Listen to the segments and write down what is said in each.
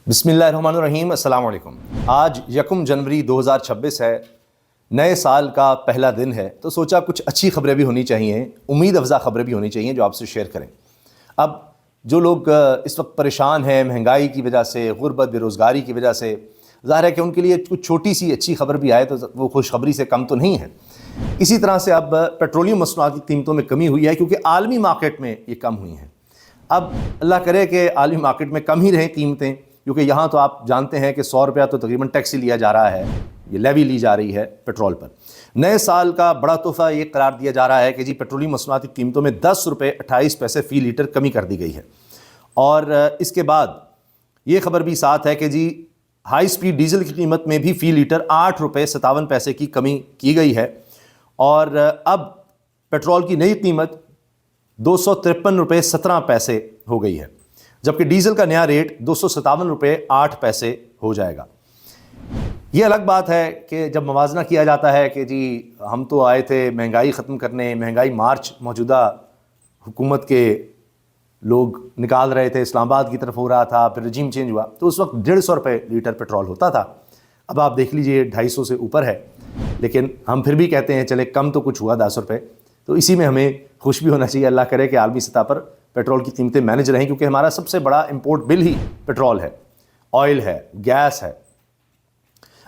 بسم اللہ الرحمن الرحیم۔ السلام علیکم۔ آج 1 جنوری 2026 ہے، نئے سال کا پہلا دن ہے، تو سوچا کچھ اچھی خبریں بھی ہونی چاہیے، امید افزا خبریں بھی ہونی چاہیے جو آپ سے شیئر کریں۔ اب جو لوگ اس وقت پریشان ہیں مہنگائی کی وجہ سے، غربت، بے روزگاری کی وجہ سے، ظاہر ہے کہ ان کے لیے کچھ چھوٹی سی اچھی خبر بھی آئے تو وہ خوشخبری سے کم تو نہیں ہے۔ اسی طرح سے اب پیٹرولیم مصنوعات کی قیمتوں میں کمی ہوئی ہے کیونکہ عالمی مارکیٹ میں یہ کم ہوئی ہیں۔ اب اللہ کرے کہ عالمی مارکیٹ میں کم ہی رہیں قیمتیں، کیونکہ یہاں تو آپ جانتے ہیں کہ 100 روپیہ تو تقریباً ٹیکس ہی لیا جا رہا ہے، یہ لیوی لی جا رہی ہے پیٹرول پر۔ نئے سال کا بڑا تحفہ یہ قرار دیا جا رہا ہے کہ جی پیٹرولیم مصنوعات کی قیمتوں میں 10 روپے 28 پیسے فی لیٹر کمی کر دی گئی ہے، اور اس کے بعد یہ خبر بھی ساتھ ہے کہ جی ہائی سپیڈ ڈیزل کی قیمت میں بھی فی لیٹر 8 روپے 57 پیسے کی کمی کی گئی ہے، اور اب پیٹرول کی نئی قیمت 253 روپے 17 پیسے ہو گئی ہے، جبکہ ڈیزل کا نیا ریٹ 257 روپے 8 پیسے ہو جائے گا۔ یہ الگ بات ہے کہ جب موازنہ کیا جاتا ہے کہ جی ہم تو آئے تھے مہنگائی ختم کرنے، مہنگائی مارچ موجودہ حکومت کے لوگ نکال رہے تھے، اسلام آباد کی طرف ہو رہا تھا، پھر رجیم چینج ہوا تو اس وقت 150 روپے لیٹر پیٹرول ہوتا تھا، اب آپ دیکھ لیجئے 250 سے اوپر ہے، لیکن ہم پھر بھی کہتے ہیں چلے کم تو کچھ ہوا 10 روپے، تو اسی میں ہمیں خوش بھی ہونا چاہیے۔ اللہ کرے کہ عالمی سطح پر پیٹرول کی قیمتیں مینج رہیں، کیونکہ ہمارا سب سے بڑا امپورٹ بل ہی پیٹرول ہے، آئل ہے، گیس ہے۔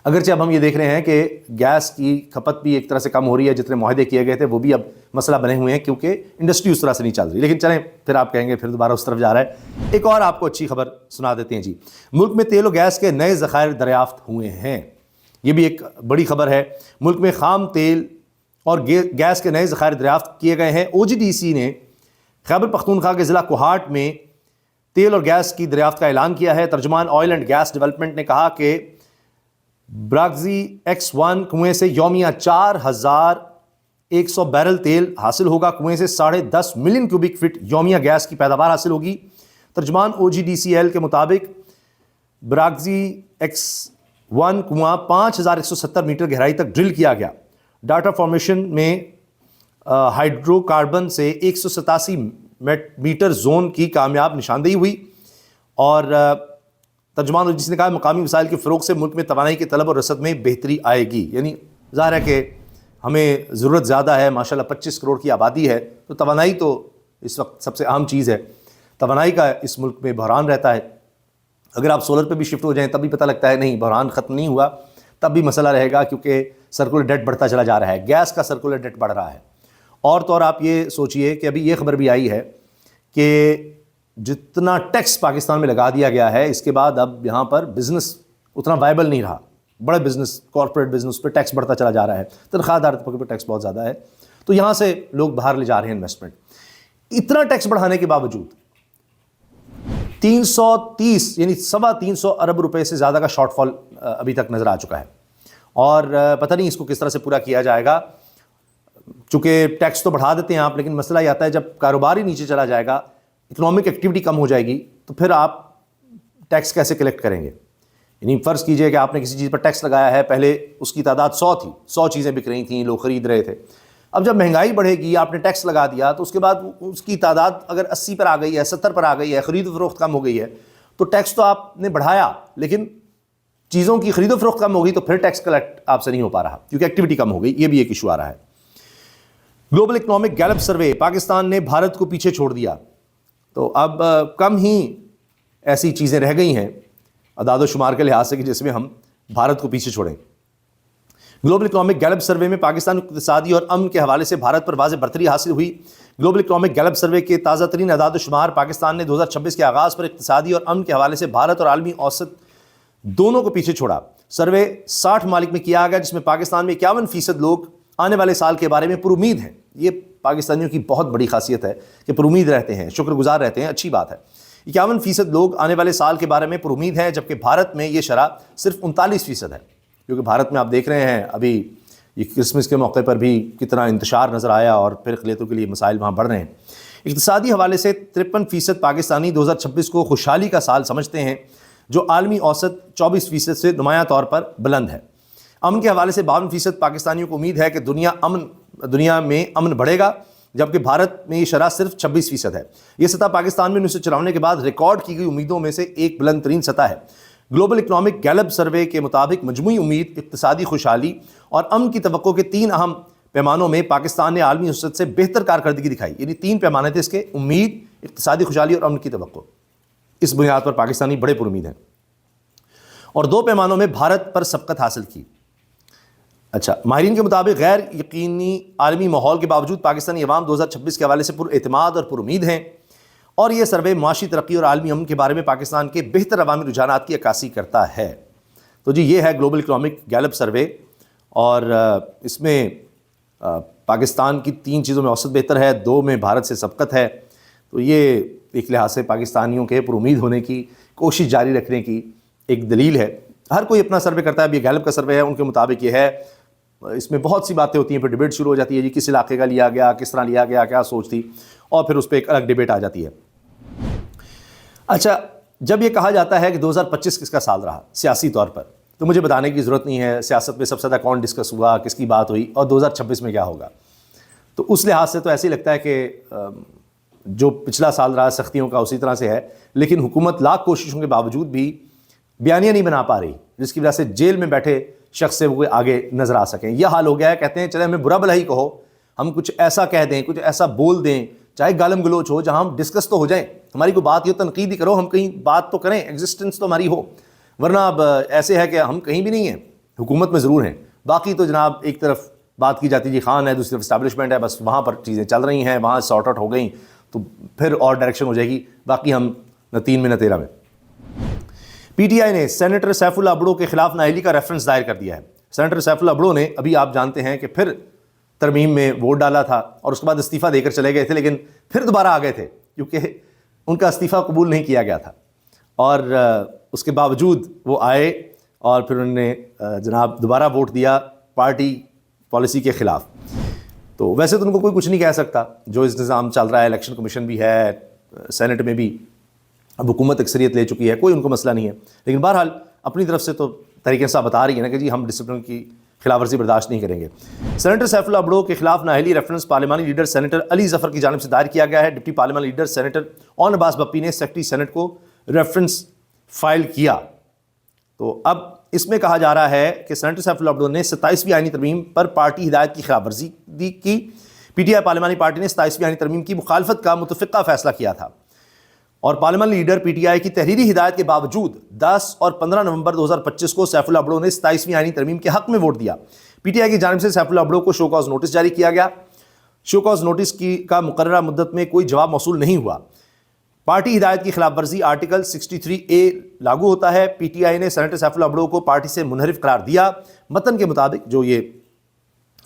اگرچہ اب ہم یہ دیکھ رہے ہیں کہ گیس کی کھپت بھی ایک طرح سے کم ہو رہی ہے، جتنے معاہدے کیے گئے تھے وہ بھی اب مسئلہ بنے ہوئے ہیں کیونکہ انڈسٹری اس طرح سے نہیں چل رہی، لیکن چلیں پھر آپ کہیں گے پھر دوبارہ اس طرف جا رہا ہے۔ ایک اور آپ کو اچھی خبر سنا دیتے ہیں جی، ملک میں تیل و گیس کے نئے ذخائر دریافت ہوئے ہیں، یہ بھی ایک بڑی خبر ہے۔ ملک میں خام تیل اور گیس کے نئے ذخائر دریافت کیے گئے ہیں۔ OGDC نے خیبر پختونخوا کے ضلع کوہاٹ میں تیل اور گیس کی دریافت کا اعلان کیا ہے۔ ترجمان آئل اینڈ گیس ڈیولپمنٹ نے کہا کہ براگزی X1 کنویں سے یومیہ 4100 بیرل تیل حاصل ہوگا، کنویں سے 10.5 ملین کیوبک فٹ یومیہ گیس کی پیداوار حاصل ہوگی۔ ترجمان OGDCL کے مطابق براگزی X1 کنواں 5170 میٹر گہرائی تک ڈرل کیا گیا۔ ڈاٹا فارمیشن میں ہائیڈرو کاربن سے 187 میٹر زون کی کامیاب نشاندہی ہوئی، اور ترجمان OGDC نے کہا مقامی وسائل کے فروغ سے ملک میں توانائی کے طلب اور رسد میں بہتری آئے گی۔ یعنی ظاہر ہے کہ ہمیں ضرورت زیادہ ہے، ماشاءاللہ 25 کروڑ کی آبادی ہے، تو توانائی تو اس وقت سب سے اہم چیز ہے۔ توانائی کا اس ملک میں بحران رہتا ہے، اگر آپ سولر پہ بھی شفٹ ہو جائیں تب بھی پتہ لگتا ہے نہیں بحران ختم نہیں ہوا، تب بھی مسئلہ رہے گا کیونکہ سرکولر ڈیٹ بڑھتا چلا جا رہا ہے، گیس کا سرکولر ڈیٹ بڑھ رہا ہے۔ اور تو اور آپ یہ سوچئے کہ ابھی یہ خبر بھی آئی ہے کہ جتنا ٹیکس پاکستان میں لگا دیا گیا ہے، اس کے بعد اب یہاں پر بزنس اتنا وائبل نہیں رہا، بڑے بزنس، کارپوریٹ بزنس پہ ٹیکس بڑھتا چلا جا رہا ہے، تنخواہ دار طبقے پہ ٹیکس بہت زیادہ ہے، تو یہاں سے لوگ باہر لے جا رہے ہیں انویسٹمنٹ۔ اتنا ٹیکس بڑھانے کے باوجود 330 یعنی 325 ارب روپے سے زیادہ کا شارٹ فال ابھی تک نظر آ چکا ہے، اور پتہ نہیں اس کو کس طرح سے پورا کیا جائے گا، چونکہ ٹیکس تو بڑھا دیتے ہیں آپ، لیکن مسئلہ یہ آتا ہے جب کاروبار ہی نیچے چلا جائے گا، اکنامک ایکٹیویٹی کم ہو جائے گی، تو پھر آپ ٹیکس کیسے کلیکٹ کریں گے؟ یعنی فرض کیجئے کہ آپ نے کسی چیز پر ٹیکس لگایا ہے، پہلے اس کی تعداد 100 تھی، 100 چیزیں بک رہی تھیں، لوگ خرید رہے تھے، اب جب مہنگائی بڑھے گی، آپ نے ٹیکس لگا دیا، تو اس کے بعد اس کی تعداد اگر 80 پر آ گئی ہے، 70 پر آ گئی ہے، خرید و فروخت کم ہو گئی ہے، تو ٹیکس تو آپ نے بڑھایا، لیکن چیزوں کی خرید و فروخت کم ہوگی تو پھر ٹیکس کلیکٹ آپ سے نہیں ہو پا رہا کیونکہ ایکٹیویٹی کم ہو گئی، یہ بھی ایک ایشو آ رہا ہے۔ Global economic Gallup survey, Pakistan نے بھارت کو پیچھے چھوڑ دیا، تو اب کم ہی ایسی چیزیں رہ گئی ہیں اعداد و شمار کے لحاظ سے کہ جس میں ہم بھارت کو پیچھے چھوڑیں۔ گلوبل اکنامک گیلپ سروے میں پاکستان کو اقتصادی اور امن کے حوالے سے بھارت پر واضح برتری حاصل ہوئی۔ گلوبل اکنامک گیلپ سروے کے تازہ ترین اعداد و شمار پاکستان نے 2026 کے آغاز پر اقتصادی اور امن کے حوالے سے بھارت اور عالمی اوسط دونوں کو پیچھے چھوڑا۔ سروے 60 ممالک میں کیا گیا، جس میں پاکستان میں 51% لوگ آنے والے سال کے بارے میں پر امید ہیں۔ یہ پاکستانیوں کی بہت بڑی خاصیت ہے کہ پر امید رہتے ہیں، شکر گزار رہتے ہیں، اچھی بات ہے۔ 51% لوگ آنے والے سال کے بارے میں پر امید ہیں، جبکہ بھارت میں یہ شرح صرف 39% ہے، کیونکہ بھارت میں آپ دیکھ رہے ہیں ابھی یہ کرسمس کے موقع پر بھی کتنا انتشار نظر آیا، اور پھر اقلیتوں کے لیے مسائل وہاں بڑھ رہے ہیں۔ اقتصادی حوالے سے 53% پاکستانی 2026 کو خوشحالی کا سال سمجھتے ہیں، جو عالمی اوسط 24% سے نمایاں طور پر بلند ہے۔ امن کے حوالے سے 52% پاکستانیوں کو امید ہے کہ دنیا میں امن بڑھے گا، جبکہ بھارت میں یہ شرح صرف 26% ہے۔ یہ سطح پاکستان میں 1994 کے بعد ریکارڈ کی گئی امیدوں میں سے ایک بلند ترین سطح ہے۔ گلوبل اکنامک گیلپ سروے کے مطابق مجموعی امید، اقتصادی خوشحالی اور امن کی توقع کے 3 اہم پیمانوں میں پاکستان نے عالمی نسبت سے بہتر کارکردگی دکھائی. یعنی 3 پیمانے تھے اس کے: امید، اقتصادی خوشحالی اور امن کی توقع. اس بنیاد پر پاکستانی بڑے پر امید ہیں اور 2 پیمانوں میں بھارت پر سبقت حاصل کی. اچھا، ماہرین کے مطابق غیر یقینی عالمی ماحول کے باوجود پاکستانی عوام 2026 کے حوالے سے پر اعتماد اور پر امید ہیں، اور یہ سروے معاشی ترقی اور عالمی امن کے بارے میں پاکستان کے بہتر عوامی رجحانات کی عکاسی کرتا ہے. تو جی یہ ہے گلوبل اکنامک گیلپ سروے، اور اس میں پاکستان کی 3 چیزوں میں اوسط بہتر ہے، 2 میں بھارت سے سبقت ہے. تو یہ ایک لحاظ سے پاکستانیوں کے پر امید ہونے کی، کوشش جاری رکھنے کی ایک دلیل ہے. ہر کوئی اپنا سروے کرتا ہے. اب یہ گیلپ کا سروے ہے، ان کے مطابق یہ ہے. اس میں بہت سی باتیں ہوتی ہیں، پھر ڈیبیٹ شروع ہو جاتی ہے جی کس علاقے کا لیا گیا، کس طرح لیا گیا، کیا سوچ تھی، اور پھر اس پہ ایک الگ ڈیبیٹ آ جاتی ہے. اچھا، جب یہ کہا جاتا ہے کہ 2025 کس کا سال رہا سیاسی طور پر، تو مجھے بتانے کی ضرورت نہیں ہے سیاست میں سب سے زیادہ کون ڈسکس ہوا، کس کی بات ہوئی، اور 2026 میں کیا ہوگا. تو اس لحاظ سے تو ایسے ہی لگتا ہے کہ جو پچھلا سال رہا سختیوں کا اسی طرح سے ہے، لیکن حکومت لاکھ کوششوں کے باوجود بھی بیانیہ نہیں بنا پا رہی، جس کی وجہ سے جیل میں بیٹھے شخص سے وہ آگے نظر آ سکیں. یہ حال ہو گیا ہے. کہتے ہیں چلے ہمیں برا بھلا ہی کہو، ہم کچھ ایسا کہہ دیں، کچھ ایسا بول دیں، چاہے گالم گلوچ ہو، جہاں ہم ڈسکس تو ہو جائیں، ہماری کوئی بات یہ تنقید ہی کرو، ہم کہیں بات تو کریں، ایگزسٹنس تو ہماری ہو. ورنہ اب ایسے ہے کہ ہم کہیں بھی نہیں ہیں، حکومت میں ضرور ہیں، باقی تو جناب ایک طرف بات کی جاتی جی خان ہے، دوسری طرف اسٹیبلشمنٹ ہے، بس وہاں پر چیزیں چل رہی ہیں، وہاں سارٹ آؤٹ ہو گئیں تو پھر اور ڈائریکشن ہو جائے گی، باقی ہم نہ 3 میں نہ 13 میں. پی ٹی آئی نے سینیٹر سیف اللہ ابڑو کے خلاف نااہلی کا ریفرنس دائر کر دیا ہے. سینیٹر سیف اللہ ابڑو نے ابھی آپ جانتے ہیں کہ پھر ترمیم میں ووٹ ڈالا تھا اور اس کے بعد استعفیٰ دے کر چلے گئے تھے، لیکن پھر دوبارہ آ گئے تھے کیونکہ ان کا استعفیٰ قبول نہیں کیا گیا تھا، اور اس کے باوجود وہ آئے اور پھر انہوں نے جناب دوبارہ ووٹ دیا پارٹی پالیسی کے خلاف. تو ویسے تو ان کو کوئی کچھ نہیں کہہ سکتا، جو اس نظام چل رہا ہے، الیکشن کمیشن بھی ہے، سینٹ میں بھی اب حکومت اکثریت لے چکی ہے، کوئی ان کو مسئلہ نہیں ہے. لیکن بہرحال اپنی طرف سے تو طریقے سے بتا رہی ہے نا کہ جی ہم ڈسپلن کی خلاف ورزی برداشت نہیں کریں گے. سینیٹر سیف اللہ ابڑو کے خلاف نااہلی ریفرنس پارلیمانی لیڈر سینیٹر علی ظفر کی جانب سے دائر کیا گیا ہے. ڈپٹی پارلیمانی لیڈر سینیٹر اون عباس بپی نے سیکرٹری سینٹ کو ریفرنس فائل کیا. تو اب اس میں کہا جا رہا ہے کہ سینیٹر سیف اللہ ابڑو نے 27ویں آئینی ترمیم پر پارٹی ہدایت کی خلاف ورزی کی. پی ٹی آئی پارلیمانی پارٹی نے 27ویں آئینی ترمیم کی مخالفت کا متفقہ فیصلہ کیا تھا، اور پارلیمانی لیڈر پی ٹی آئی کی تحریری ہدایت کے باوجود 10 اور 15 نومبر 2025 کو سیف اللہ ابڑو نے 27ویں آئینی ترمیم کے حق میں ووٹ دیا. پی ٹی آئی کی جانب سے سیف اللہ ابڑو کو شو کاز نوٹس جاری کیا گیا. شو کاز نوٹس کا مقررہ مدت میں کوئی جواب موصول نہیں ہوا. پارٹی ہدایت کی خلاف ورزی آرٹیکل 63A لاگو ہوتا ہے. پی ٹی آئی نے سینیٹر سیف اللہ ابڑو کو پارٹی سے منحرف قرار دیا. متن کے مطابق جو یہ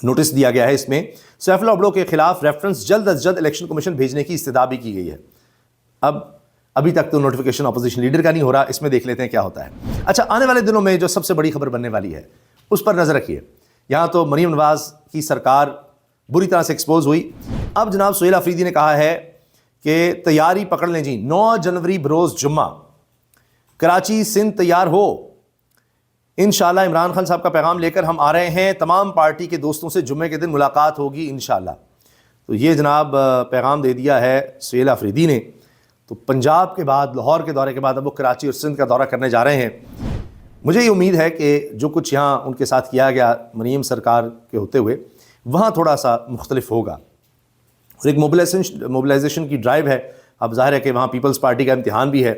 نوٹس دیا گیا ہے، اس میں سیف اللہ ابڑو کے خلاف ریفرنس جلد از جلد الیکشن کمیشن بھیجنے کی استدعا بھی کی گئی ہے. ابھی تک تو نوٹیفیکیشن اپوزیشن لیڈر کا نہیں ہو رہا، اس میں دیکھ لیتے ہیں کیا ہوتا ہے. اچھا، آنے والے دنوں میں جو سب سے بڑی خبر بننے والی ہے اس پر نظر رکھیے. یہاں تو مریم نواز کی سرکار بری طرح سے ایکسپوز ہوئی. اب جناب سہیل آفریدی نے کہا ہے کہ تیاری پکڑ لیں جی، 9 جنوری بروز جمعہ کراچی سندھ تیار ہو. انشاءاللہ عمران خان صاحب کا پیغام لے کر ہم آ رہے ہیں، تمام پارٹی کے دوستوں سے جمعے کے دن ملاقات ہوگی انشاءاللہ. تو یہ جناب پیغام دے دیا ہے سہیل آفریدی نے. تو پنجاب کے بعد، لاہور کے دورے کے بعد اب وہ کراچی اور سندھ کا دورہ کرنے جا رہے ہیں. مجھے یہ امید ہے کہ جو کچھ یہاں ان کے ساتھ کیا گیا مریم سرکار کے ہوتے ہوئے، وہاں تھوڑا سا مختلف ہوگا. اور ایک موبلائزیشن کی ڈرائیو ہے. اب ظاہر ہے کہ وہاں پیپلز پارٹی کا امتحان بھی ہے،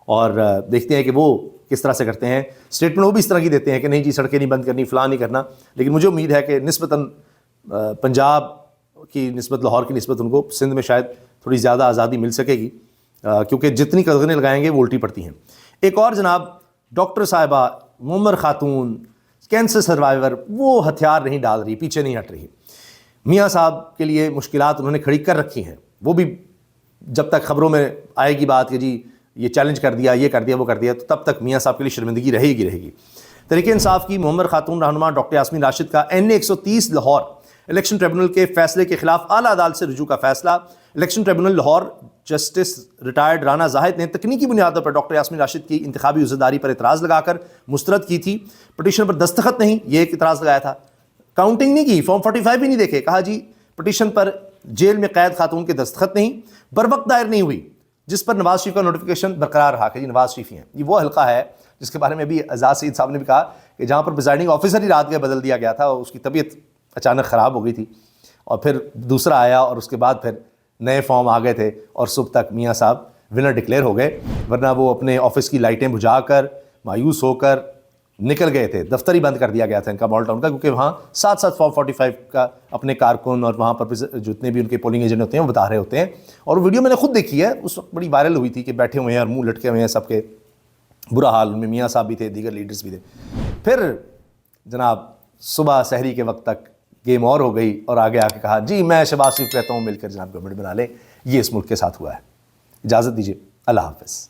اور دیکھتے ہیں کہ وہ کس طرح سے کرتے ہیں. اسٹیٹمنٹ وہ بھی اس طرح کی دیتے ہیں کہ نہیں جی سڑکیں نہیں بند کرنی، فلاں نہیں کرنا. لیکن مجھے امید ہے کہ نسبتاً پنجاب کی نسبت لاہور کی نسبت ان کو سندھ میں شاید تھوڑی زیادہ آزادی مل سکے گی، کیونکہ جتنی قدغنیں لگائیں گے وہ الٹی پڑتی ہیں. ایک اور جناب ڈاکٹر صاحبہ معمر خاتون کینسر سروائیور، وہ ہتھیار نہیں ڈال رہی، پیچھے نہیں ہٹ رہی. میاں صاحب کے لیے مشکلات انہوں نے کھڑی کر رکھی ہیں. وہ بھی جب تک خبروں میں آئے گی بات کہ جی یہ چیلنج کر دیا، یہ کر دیا، وہ کر دیا، تو تب تک میاں صاحب کے لیے شرمندگی رہے گی. تحریک انصاف کی معمر خاتون رہنما ڈاکٹر یاسمین راشد کا NA 130 لاہور الیکشن ٹریبونل کے فیصلے کے خلاف اعلیٰ عدالت سے رجوع کا فیصلہ. Election tribunal Lahore justice retired Rana Zahid نے تکنیکی بنیادوں پر ڈاکٹر یاسمین راشد کی انتخابی عزتداری پر اعتراض لگا کر مسترد کی تھی. پٹیشن پر دستخط نہیں، یہ ایک اعتراض لگایا تھا. کاؤنٹنگ نہیں کی، فارم 45 بھی نہیں دیکھے. کہا جی پٹیشن پر جیل میں قید خاتون کے دستخط نہیں، بر وقت دائر نہیں ہوئی. جس پر نواز شریف کا نوٹیفیکیشن برقرار رہا کہ جی نواز شریف ہی ہیں. یہ وہ حلقہ ہے جس کے بارے میں بھی اعزاز سعید صاحب نے بھی کہا کہ جہاں پر پریزائڈنگ آفیسر ہی رات کے بدل دیا گیا تھا, اس کی طبیعت اچانک خراب ہو گئی تھی, اور پھر دوسرا آیا اور اس کے بعد پھر نئے فارم آ گئے تھے, اور صبح تک میاں صاحب ونر ڈکلیئر ہو گئے, ورنہ وہ اپنے آفس کی لائٹیں بجھا کر مایوس ہو کر نکل گئے تھے. دفتر ہی بند کر دیا گیا تھا ان کا مال ٹاؤن کا, کیونکہ وہاں ساتھ ساتھ فارم 45 کا اپنے کارکن اور وہاں پر جتنے بھی ان کے پولنگ ایجنٹ ہوتے ہیں وہ بتا رہے ہوتے ہیں. اور ویڈیو میں نے خود دیکھی ہے, اس وقت بڑی وائرل ہوئی تھی کہ بیٹھے ہوئے ہیں اور منہ لٹکے ہوئے ہیں سب کے, برا حال. ان میں میاں صاحب بھی تھے, دیگر لیڈرز بھی تھے. پھر جناب صبح سحری کے وقت تک گیم اور ہو گئی, اور آگے آ کے کہا جی میں شہباز شریف کہتا ہوں مل کر جناب گورنمنٹ بنا لیں. یہ اس ملک کے ساتھ ہوا ہے. اجازت دیجیے, اللہ حافظ.